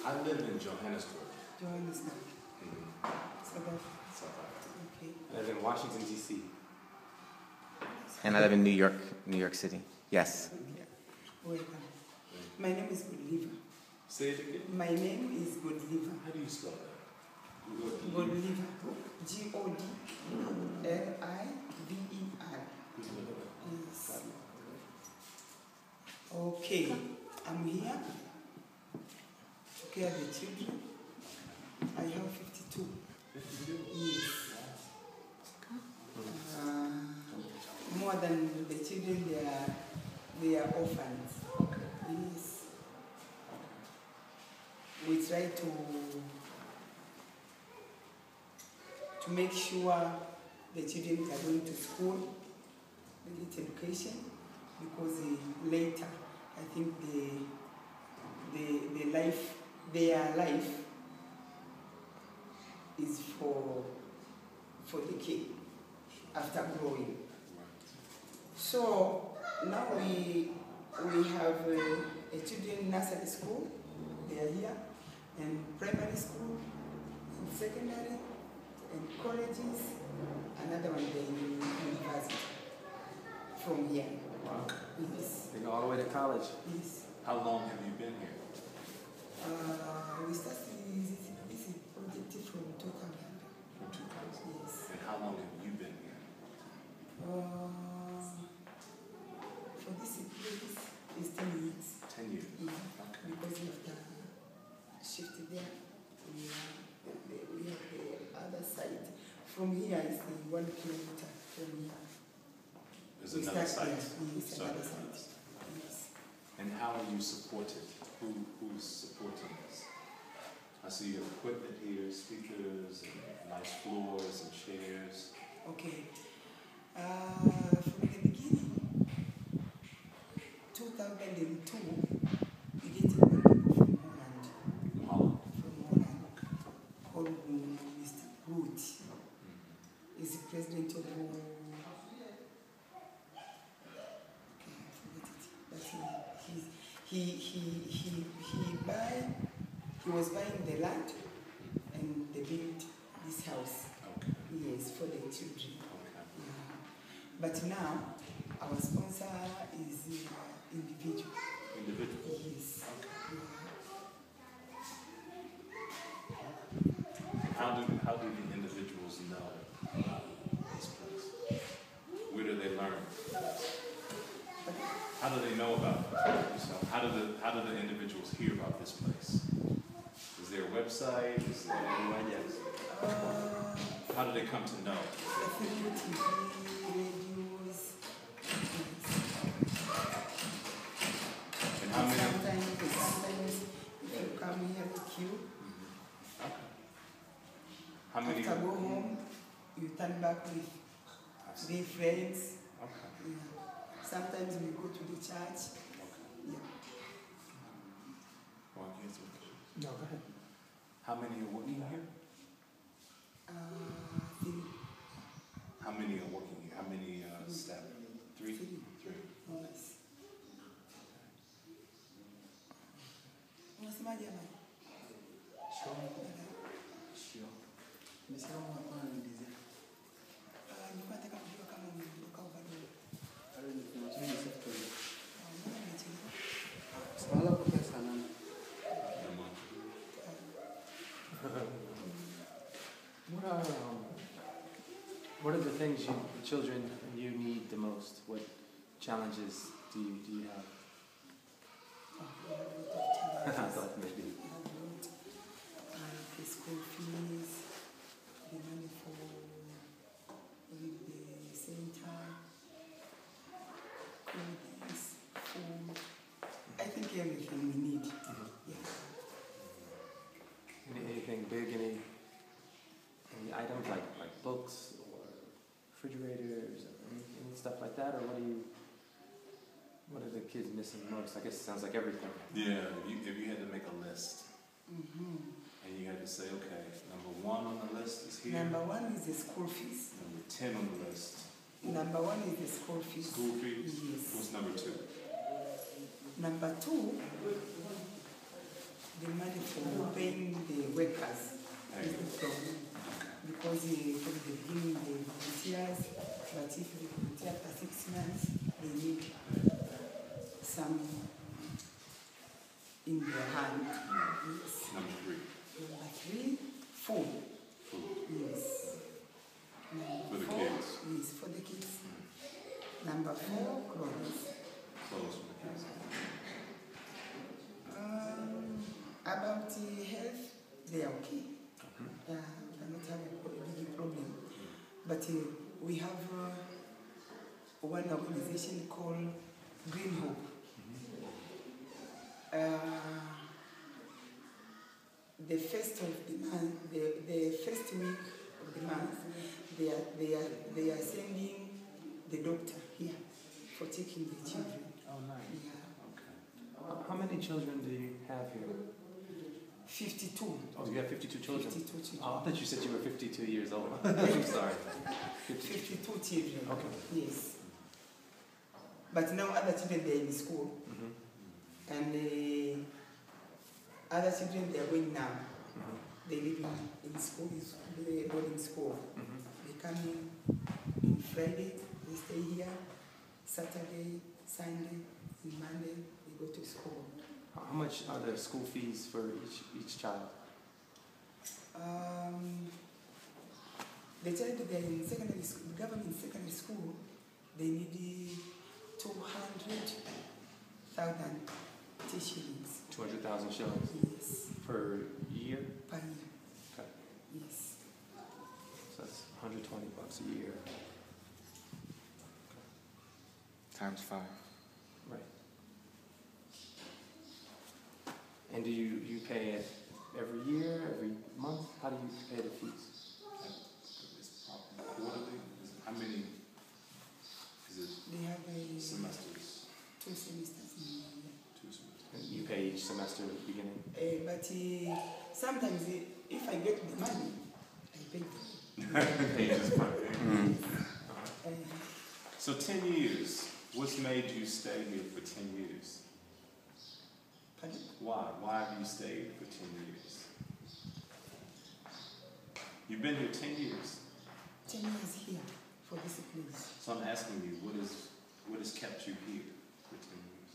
I live in Johannesburg. Johannesburg. South Africa. South Africa. Okay. I live in Washington, D.C. And I live in New York City. Yes. Welcome. My name is Godliver. Say it again. My name is Godliver. How do you spell that? Godliver. Godliver. Yes. Okay. I'm here to care the children. I have 52. 52? Yes. More than the children, they are orphans. Yes. We try to make sure the children are going to school, they get education, because later I think their life is for the kid after growing. So now we have a children nursery school, they are here, and primary school, and secondary, and colleges, another one the university from here. Wow. Yes. They go all the way to college. Yes. How long have you been here? We started this project from 2000. From 2000? Yes. And how long have you been here? For this place is 10 years. 10 years? Yeah. Okay. Because of the shift there, we have the other side. From here is the 1 kilometer from here. There's We another start site? there. Yes, Sorry. another side. Yes. And how are you supported? Who's supporting this? I see you have equipment here, speakers, and nice floors and chairs. Okay. From the beginning, 2002, we get a people from Holland. Holland. From Holland, called Mr. Root. He's the president of. Okay, I forget it. But he was buying the land, and they built this house. Okay. Yes, for the children. Okay. Yeah. But now, our sponsor is individual. Individual? Yes. How do the individuals know about this place? Where do they learn? How do they know about it? So how do the individuals hear about this place? Is there a website? Is there how do they come to know? Through TV, radios. And how many? Sometimes if you come here with you, Okay. How many? after go home, you turn back with three friends. Okay. Yeah. Sometimes we go to the church. Yeah. Well, here's what- No, go ahead. How many are working here? Three. How many are working here? How many staff? Three? Three. Three. Yes. Unasemaje bwana? Nilikuwa nataka kujua kama umeondoka au bado. Mbona umechelewa? What are the things the children and you need the most? What challenges do you have? I thought maybe. The school fees, the money for the center, clothes, food. I think everything we need. Yeah. Anything big? Any items like books or refrigerators or any stuff like that? Or what are the kids missing most? I guess it sounds like everything. Yeah, if you had to make a list, Mm-hmm. and you had to say, okay, number 1 on the list is here. Number 1 is the school fees. Number 10 on the list. Number 1 is the school fees. School fees? Yes. What's number 2? Number 2 the money for paying the workers is the problem. Because from the beginning they volunteers, but if they volunteer for 6 months, they need some in their hand. Yes. Number 3. Number 3, food. Food. Yes. For the 4, kids. Yes, for the kids. Number 4, clothes. Clothes for the kids. About health, they are okay. We cannot have a big problem. But we have one organization called Green Hope. The first of the month, the first week of the month, they are sending the doctor here for taking the children. Oh, nice. Yeah. Okay. How many children do you have here? 52. Oh, you have 52 children? 52 children. Oh, I thought you said you were 52 years old. I'm sorry. 52 children. Okay. Yes. But now other children, they're in school. Mm-hmm. And other children, they are going now. Mm-hmm. They live in school, they boarding school. Mm-hmm. They come in Friday, they stay here. Saturday, Sunday, and Monday, they go to school. How much are the school fees for each child? The child they're in secondary school, government secondary school, they need 200,000 shillings. 200,000 shillings Yes, per year? per year. Okay. Yes. So that's $120 a year. Times 5. Right. And do you pay it every year, every month? How do you pay the fees? It's quarterly. How many? Is it They have semesters? 2 semesters in a year. 2 semesters. And you pay each semester at the beginning? But sometimes if I get the money, I pay them. You just pay. Uh, So 10 years. What's made you stay here for 10 years? Pardon? Why? Why have you stayed for 10 years? You've been here 10 years. 10 years here for this place. So I'm asking you, what has kept you here for 10 years?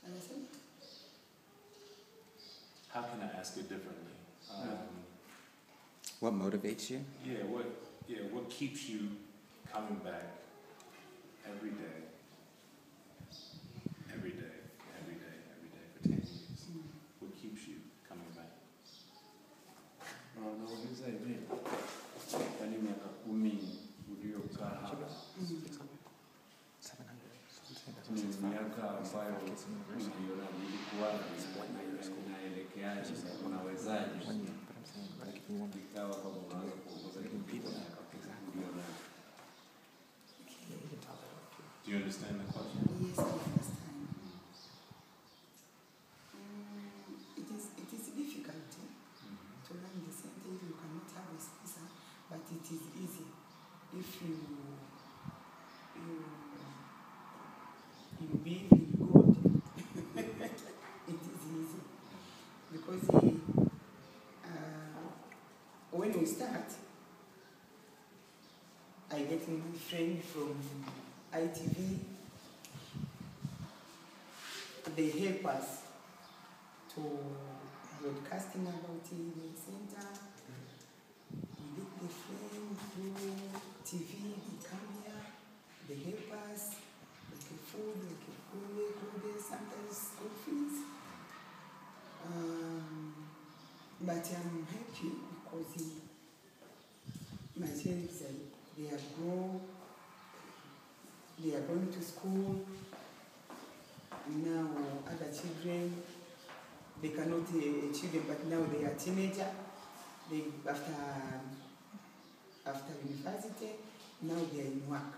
Understand? How can I ask it differently? What motivates you? What keeps you coming back every day for 10 years? What keeps you coming back? Nauliza hivi, yaani miaka 10 uliokaa hapa 700. ni miaka ambayo uliona ilikuwa inaelekeaje, unawezaje ikawa kwamba unaweza kuongoza kitu uliona? Do you understand the question? Yes, I understand. It is difficult to learn the same thing. You cannot have a sponsor, but it is easy if you believe in God. It is easy because when we start, I get my friend from ITV. They help us to broadcasting about the center. We get the friend through TV. They come here. They help us. Like food, like clothes, sometimes school fees. But I'm happy because my children, they are going to school. Now other children, they cannot children, but now they are teenager. They after university, now they are in work.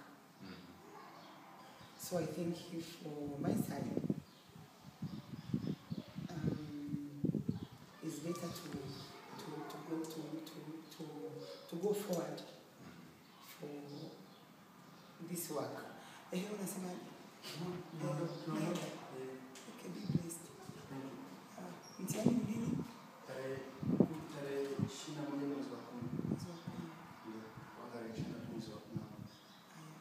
So I think for my side, it's better to go forward for this work. Unasema Okay, be blessed. Mtihani ni lini? Tarehe 21 mwezi wa 10. Mwezi wa 10. Ndio, kwa tarehe 23 mwezi wa 10. Haya.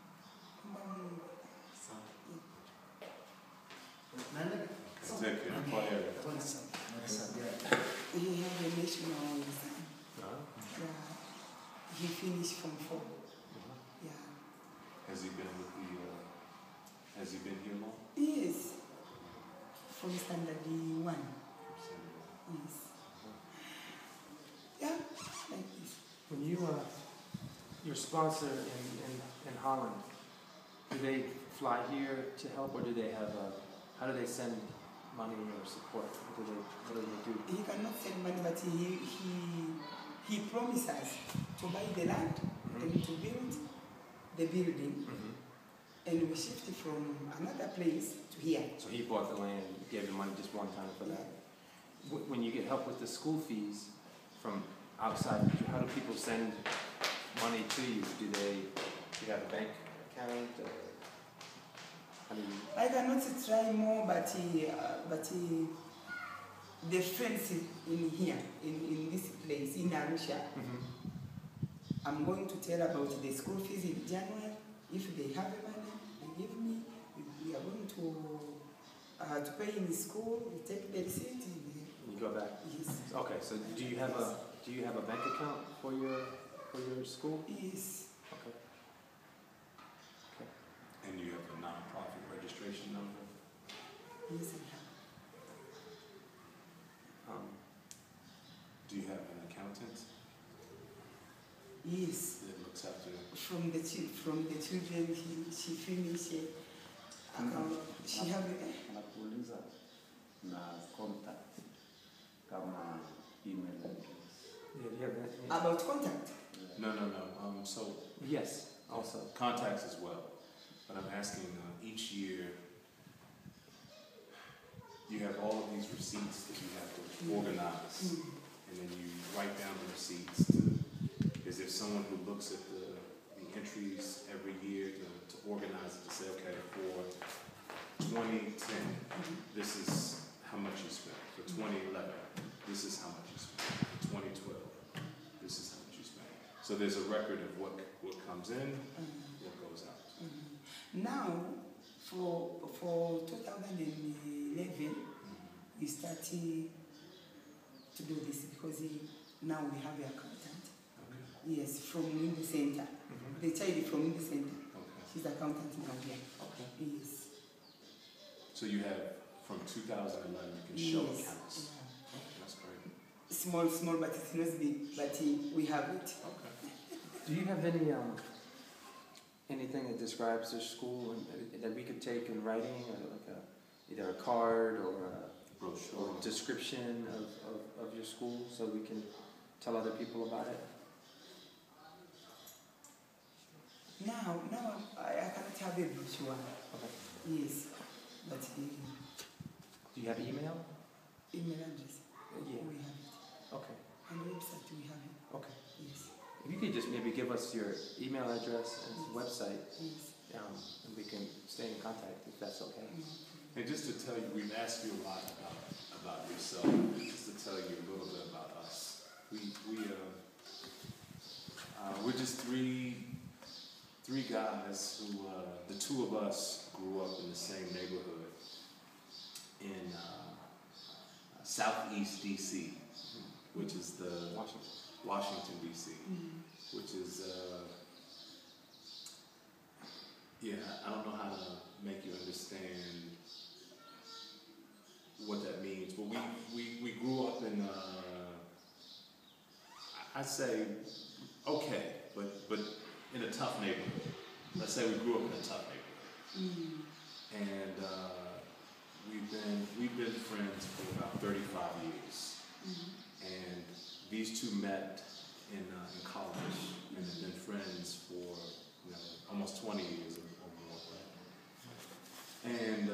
Omba Mungu. Sawa. Naenda? Executive choir. He had a national exam. No? Yeah. He finished from 4. Yeah. Has he been with the, has he been here long? Yes. From standard 1. Yes. Yeah, like this. When you, your sponsor in Holland, do they fly here to help, or do they have how do they send money or support? What do they do? He cannot send money, but he promises to buy the land and to build the building, and we shift from another place to here. So he bought the land, gave the money just one time for that. When you get help with the school fees from outside, how do people send money to you? Do you have a bank account? Or how do you? I cannot try more, but the friends in here, in this place, in Arusha, I'm going to tell about the school fees in January. If they have money, they give me. We are going to pay in school. We take the receipt. And you go back. Yes. Okay. So do you have a bank account for your school? Yes. Okay. Okay. And you have a non-profit registration number? Yes, I have. Do you have an accountant Yes. that looks after? From the children, she finished account. She have Nakuuliza na contact kama email address. Yeah, do you have that? about contact. No. So Yes. Also. contacts as well. But I'm asking each year, you have all of these receipts that you have to organize, and then you write down the receipts. Is there someone who looks at the entries every year to organize it, to say, okay, for 2010, this is how much you spent. For 2011, this is how much you spent. For 2012, this is how much you spent. So there's a record of what comes in, what goes out. Now, for 2011, we started to do this because now we have an accountant. Okay. Yes, from Windy Center. The child from Windy Center. Okay. She's accountant now here. Okay. Yes. So you have from 2011, you can show accounts. Yeah. That's great. Small, but it's not big. But we have it. Okay. Do you have any anything that describes your school and that we could take in writing, or like either a card or a Brochure. description of your school, so we can tell other people about it? Now I cannot have a brochure. Okay. Yes, but Do you have email? email address Yeah. we have it, Okay. and website we have it. Okay. Yes, If you could just maybe give us your email address and website, yes. and we can stay in contact if that's okay. And just to tell you, we've asked you a lot about yourself. Just to tell you a little bit about us. We're just three guys who, the two of us grew up in the same neighborhood in Southeast DC, which is the Washington DC, which is I don't know how to make you understand what that means, but we grew up in I'd say okay, but in a tough neighborhood. Let's say we grew up in a tough neighborhood, and we've been friends for about 35 years, and these two met in college and have been friends for almost 20 years or more. And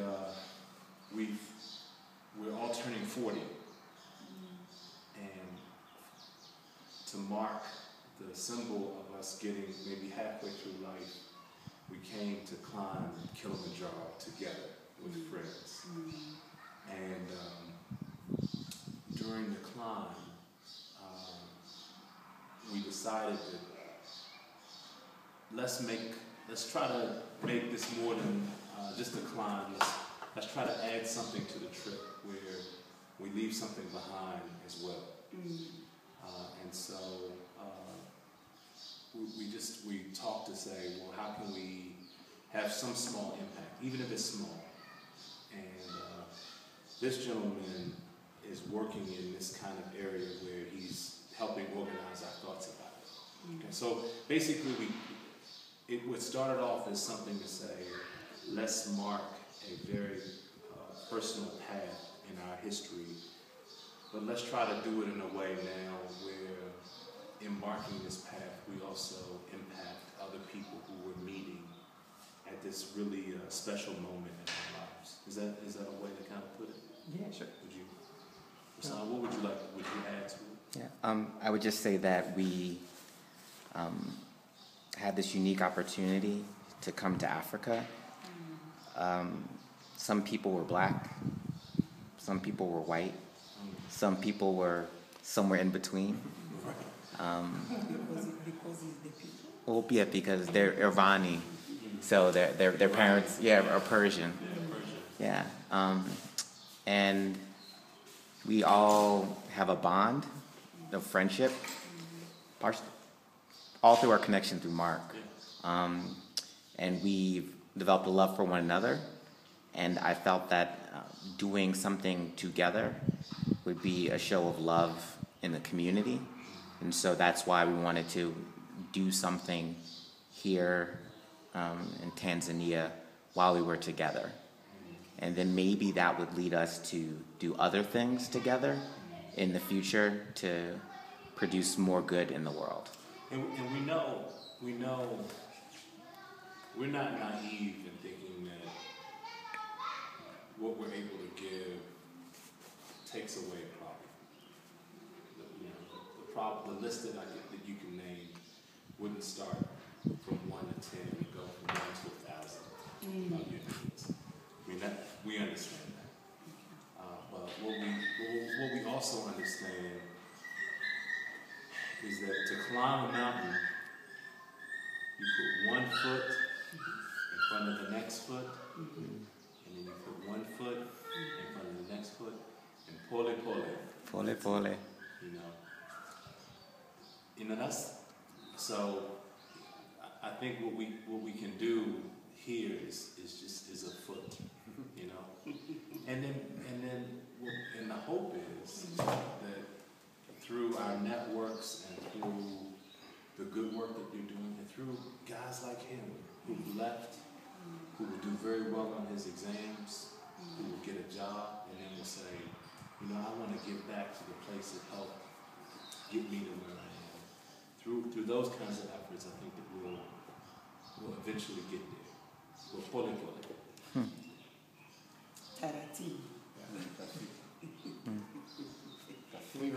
we're all turning 40, and to mark the symbol of us getting maybe halfway through life, we came to climb Kilimanjaro together with friends. And during the climb, we decided that let's try to make this more than just a climb. Let's try to add something to the trip where we leave something behind as well. And so we talked to say, well, how can we have some small impact, even if it's small? And this gentleman is working in this kind of area where he's helping organize our thoughts about it. And so basically, what started off as something to say, let's mark a very personal path in our history, but let's try to do it in a way now where in marking this path, we also impact other people who we're meeting at this really special moment in our lives. Is that a way to kind of put it? Yeah, sure. Would you, Hassan, what would you like? Would you add to it? Yeah, I would just say that we had this unique opportunity to come to Africa. Some people were black, some people were white, some people were somewhere in between. Because it's the people. Well, yeah, because they're Irvani, so their parents, are Persian. Yeah, and we all have a bond of friendship, all through our connection through Mark. And we've developed a love for one another, and I felt that doing something together would be a show of love in the community, and so that's why we wanted to do something here in Tanzania while we were together. And then maybe that would lead us to do other things together in the future to produce more good in the world. And we know, we're not naive in thinking that what we're able to give takes away a problem. The list that you can name wouldn't start from 1 to 10 and go from 1 to 1,000 about your needs. I mean, we understand that. But what we also understand is that to climb a mountain, you put 1 foot in front of the next foot, and then you put 1 foot in front of the next foot, and pole. Pole. You know that's so. I think what we can do here is a foot, and then the hope is that through our networks and through the good work that you're doing, and through guys like him who've left, who will do very well on his exams, who will get a job, and then will say, I want to give back to the place that helped get me to where I am. Through those kinds of efforts, I think that we'll eventually get there. We'll pole. Taratibu. We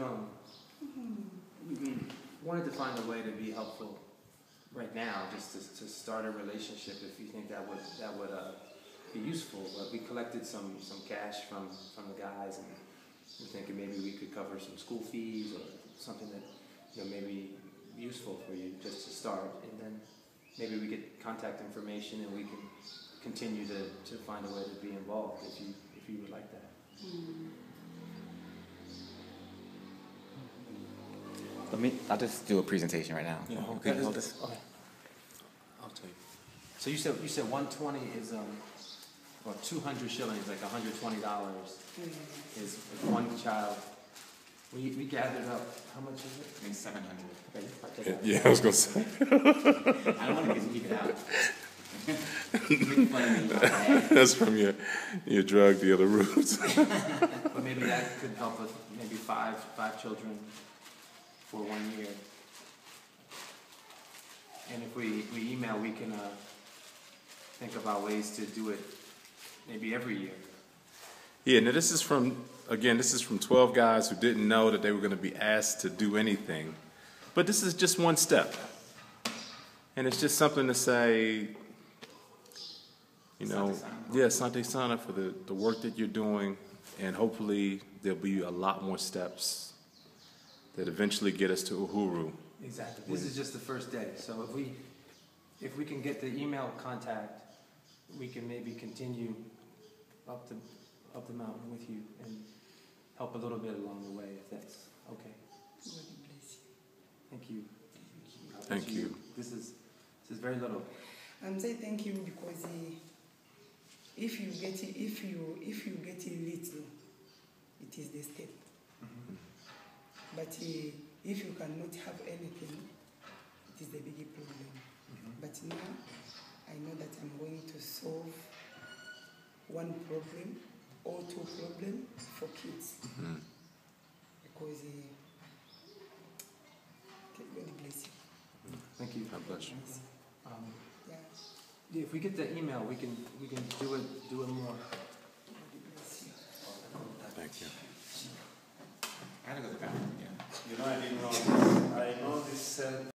wanted to find a way to be helpful right now, just to start a relationship. If you think that would be useful, but we collected some cash from the guys, and we're thinking maybe we could cover some school fees or something that maybe useful for you just to start, and then maybe we get contact information and we can continue to find a way to be involved if you would like that. I'll just do a presentation right now. Yeah. Okay, hold this. Okay. I'll tell you. So you said 120 is 200 shillings, like $120 is one child. We gathered up, how much is it? I think 700. Okay, Yeah, I was going to say. I don't want to keep it out. Make fun of me. That's from your drug dealer roots. But maybe that could help with maybe five children for 1 year. And if we email, we can think about ways to do it maybe every year. Yeah, now this is from 12 guys who didn't know that they were going to be asked to do anything. But this is just one step. And it's just something to say, you know, Asante sana. yeah, Asante Sana for the work that you're doing, and hopefully there'll be a lot more steps that eventually get us to Uhuru. Exactly. This is just the first day. So if we can get the email contact, we can maybe continue up the mountain with you and help a little bit along the way, if that's okay. God bless you. Thank you. Thank you. This is very little. I'm saying thank you because if you get it little, it is the step. But if you cannot have anything, it is the big problem. But now I know that I'm going to solve one problem or two problems for kids. Because God bless you. Thank you. God bless you. Yeah. If we get the email, we can do it more. God bless you. Thank you. I gotta go to the bathroom. Yeah. You know, I didn't know this. I know this